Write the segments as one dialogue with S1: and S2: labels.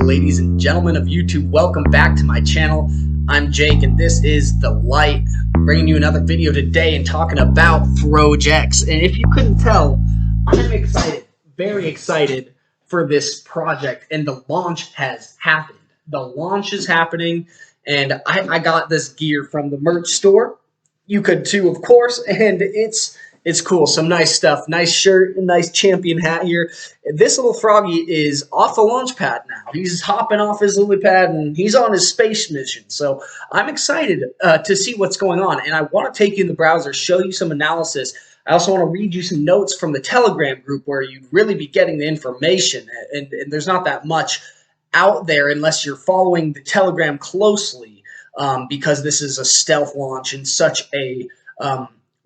S1: ladies and gentlemen of YouTube. Welcome back to my channel. I'm Jake, and this is The Light, bringing you another video today and talking about Frogex. And if you couldn't tell, I'm excited, very excited for this project, and the launch has happened. The launch is happening, and I got this gear from the merch store. You could too, of course, and it's cool. Some nice stuff. Nice shirt, a nice champion hat here. This little froggy is off the launch pad now. He's hopping off his lily pad, and he's on his space mission. So I'm excited to see what's going on, and I want to take you in the browser, show you some analysis. I also want to read you some notes from the Telegram group where you'd really be getting the information, and there's not that much out there unless you're following the Telegram closely, because this is a stealth launch and such a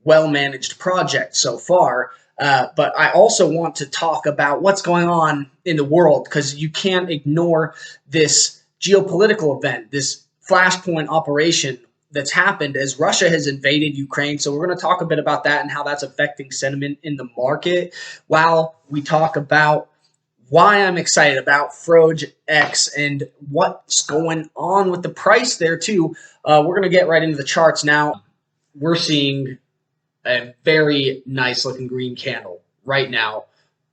S1: well-managed project so far. But I also want to talk about what's going on in the world, because you can't ignore this geopolitical event, this flashpoint operation that's happened as Russia has invaded Ukraine. So we're going to talk a bit about that and how that's affecting sentiment in the market, while we talk about why I'm excited about Frogex and what's going on with the price there too. We're going to get right into the charts now. We're seeing a very nice looking green candle right now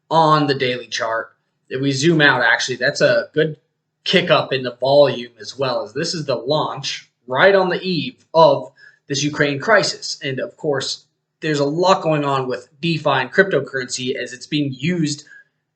S1: on the daily chart. If we zoom out, actually, that's a good kick up in the volume, as well as this is the launch right on the eve of this Ukraine crisis. And of course, there's a lot going on with DeFi and cryptocurrency as it's being used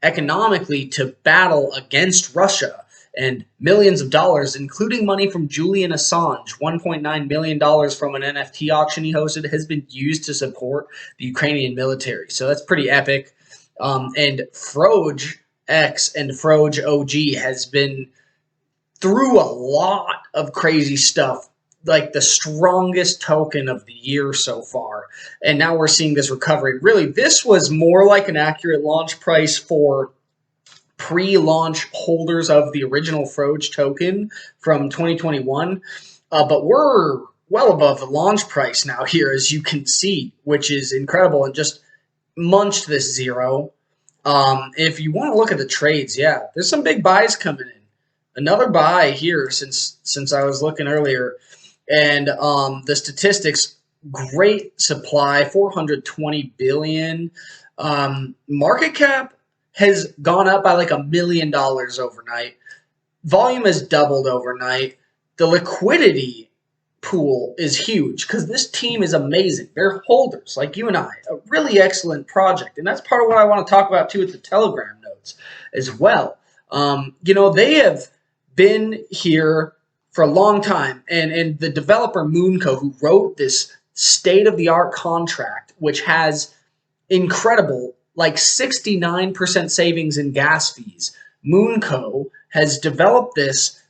S1: economically to battle against Russia. And millions of dollars, including money from Julian Assange, $1.9 million from an NFT auction he hosted, has been used to support the Ukrainian military. So that's pretty epic. And Frogex and Froge OG has been through a lot of crazy stuff, like the strongest token of the year so far. And now we're seeing this recovery. Really, this was more like an accurate launch price for pre-launch holders of the original Froge token from 2021. But we're well above the launch price now here, as you can see, which is incredible, and just munched this zero. If you want to look at the trades, yeah, there's some big buys coming in. Another buy here since I was looking earlier. And the statistics, great supply, 420 billion. Market cap has gone up by like $1 million overnight. Volume has doubled overnight. The liquidity pool is huge because this team is amazing. They're holders like you and I. A really excellent project. And that's part of what I want to talk about too with the Telegram notes as well. You know, they have been here for a long time. And the developer Moonco, who wrote this state-of-the-art contract, which has incredible, like 69% savings in gas fees. Moonco has developed this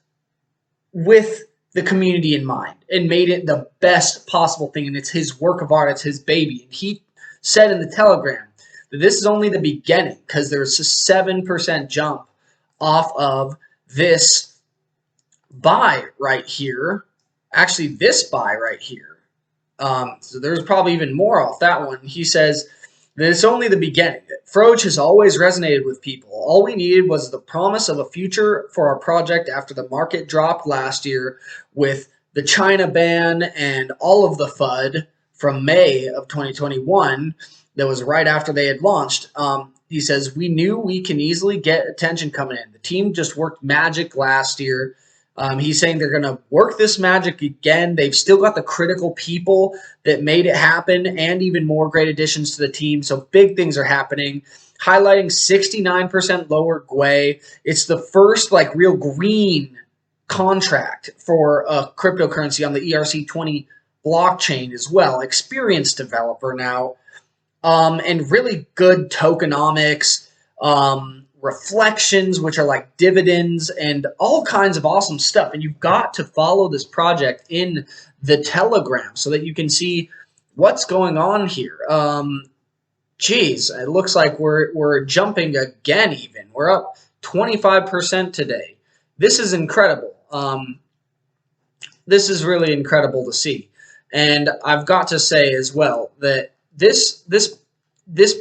S1: with the community in mind and made it the best possible thing. And it's his work of art. It's his baby. And he said in the Telegram that this is only the beginning, because there's a 7% jump off of this buy right here. Actually, this buy right here. So there's probably even more off that one. He says that it's only the beginning. Froge has always resonated with people. All we needed was the promise of a future for our project after the market dropped last year with the China ban and all of the FUD from May of 2021. That was right after they had launched. He says, we knew we can easily get attention coming in. The team just worked magic last year. He's saying they're going to work this magic again. They've still got the critical people that made it happen and even more great additions to the team. So big things are happening. Highlighting 69% lower GWE. It's the first like real green contract for a cryptocurrency on the ERC20 blockchain as well. Experienced developer now. And really good tokenomics. Reflections, which are like dividends and all kinds of awesome stuff. And you've got to follow this project in the Telegram so that you can see what's going on here. Geez, it looks like we're jumping again even. We're up 25% today. This is incredible. This is really incredible to see. And I've got to say as well that this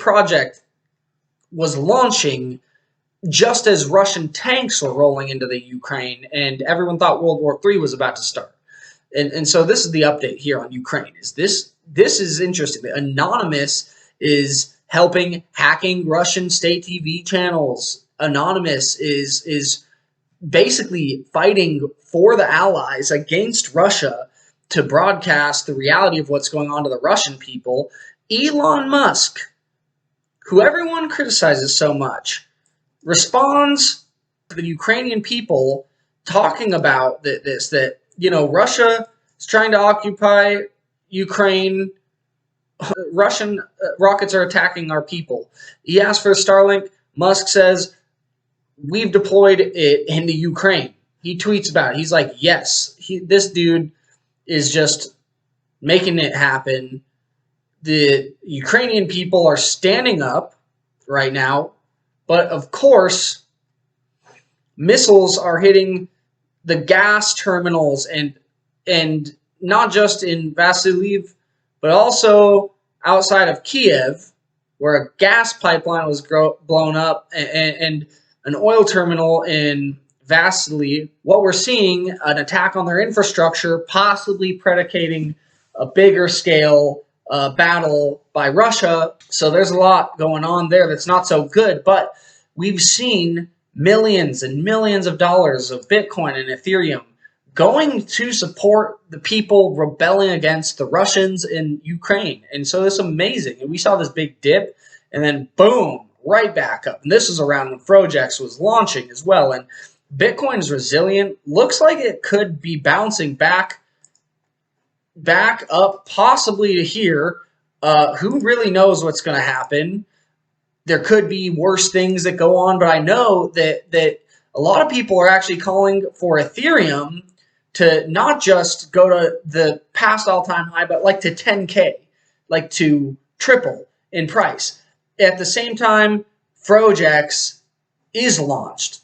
S1: project was launching just as Russian tanks were rolling into the Ukraine, and everyone thought World War III was about to start. And so this is the update here on Ukraine. This is interesting. Anonymous is helping hacking Russian state TV channels. Anonymous is basically fighting for the allies against Russia to broadcast the reality of what's going on to the Russian people. Elon Musk, who everyone criticizes so much, responds to the Ukrainian people talking about this, that, you know, Russia is trying to occupy Ukraine. Russian rockets are attacking our people. He asked for Starlink. Musk says, we've deployed it in the Ukraine. He tweets about it. He's like, yes, this dude is just making it happen. The Ukrainian people are standing up right now, but of course, missiles are hitting the gas terminals, and not just in Vasiliev, but also outside of Kiev, where a gas pipeline was blown up, and an oil terminal in Vasiliev. What we're seeing, an attack on their infrastructure, possibly predicating a bigger scale battle by Russia. So there's a lot going on there that's not so good, but we've seen millions and millions of dollars of Bitcoin and Ethereum going to support the people rebelling against the Russians in Ukraine. And so it's amazing. And we saw this big dip, and then boom, right back up. And this is around when Frogex was launching as well. And Bitcoin's resilient. Looks like it could be bouncing back up, possibly to here. Who really knows what's going to happen? There could be worse things that go on, but I know that a lot of people are actually calling for Ethereum to not just go to the past all-time high, but like to 10K, like to triple in price. At the same time, Frogex is launched.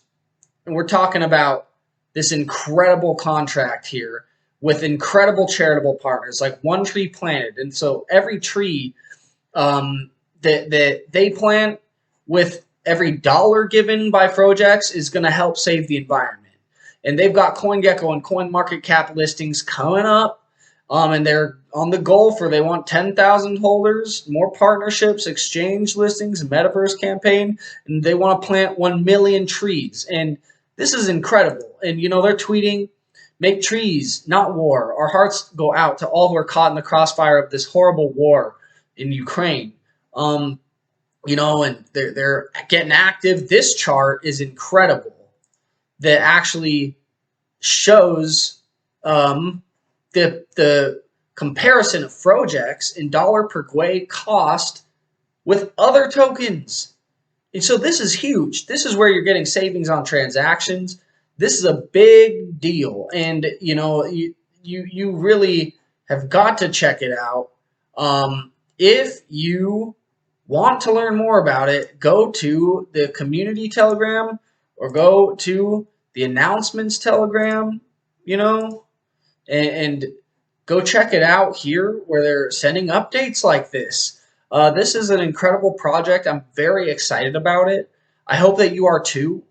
S1: And we're talking about this incredible contract here with incredible charitable partners, like One Tree Planted. And so every tree that they plant, with every dollar given by Frogex, is going to help save the environment. And they've got CoinGecko and CoinMarketCap listings coming up. And they're on the goal for, they want 10,000 holders, more partnerships, exchange listings, metaverse campaign, and they want to plant 1 million trees. And this is incredible. And, you know, they're tweeting, make trees, not war. Our hearts go out to all who are caught in the crossfire of this horrible war in Ukraine. You know, and they're getting active. This chart is incredible, that actually shows the comparison of Frogex in dollar per GUI cost with other tokens. And so this is huge. This is where you're getting savings on transactions. This is a big deal. And, you know, you really have got to check it out. If you want to learn more about it, go to the community Telegram or go to the announcements Telegram, you know, and go check it out here where they're sending updates like this. This is an incredible project. I'm very excited about it. I hope that you are too.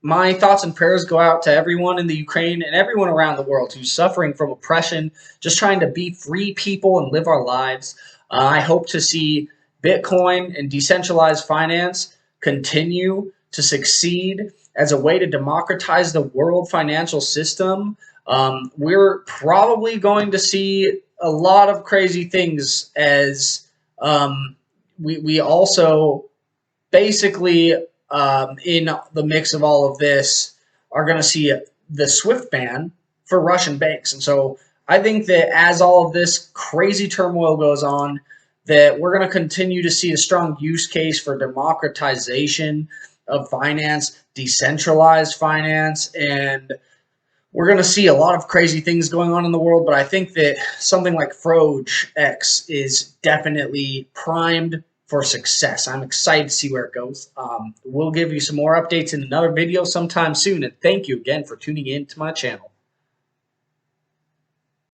S1: My thoughts and prayers go out to everyone in the Ukraine and everyone around the world who's suffering from oppression, just trying to be free people and live our lives. I hope to see Bitcoin and decentralized finance continue to succeed as a way to democratize the world financial system. We're probably going to see a lot of crazy things as we also basically in the mix of all of this are going to see the SWIFT ban for Russian banks. And so I think that as all of this crazy turmoil goes on, that we're going to continue to see a strong use case for democratization of finance, decentralized finance, and we're going to see a lot of crazy things going on in the world. But I think that something like Frogex is definitely primed for success. I'm excited to see where it goes. We'll give you some more updates in another video sometime soon, and thank you again for tuning in to my channel.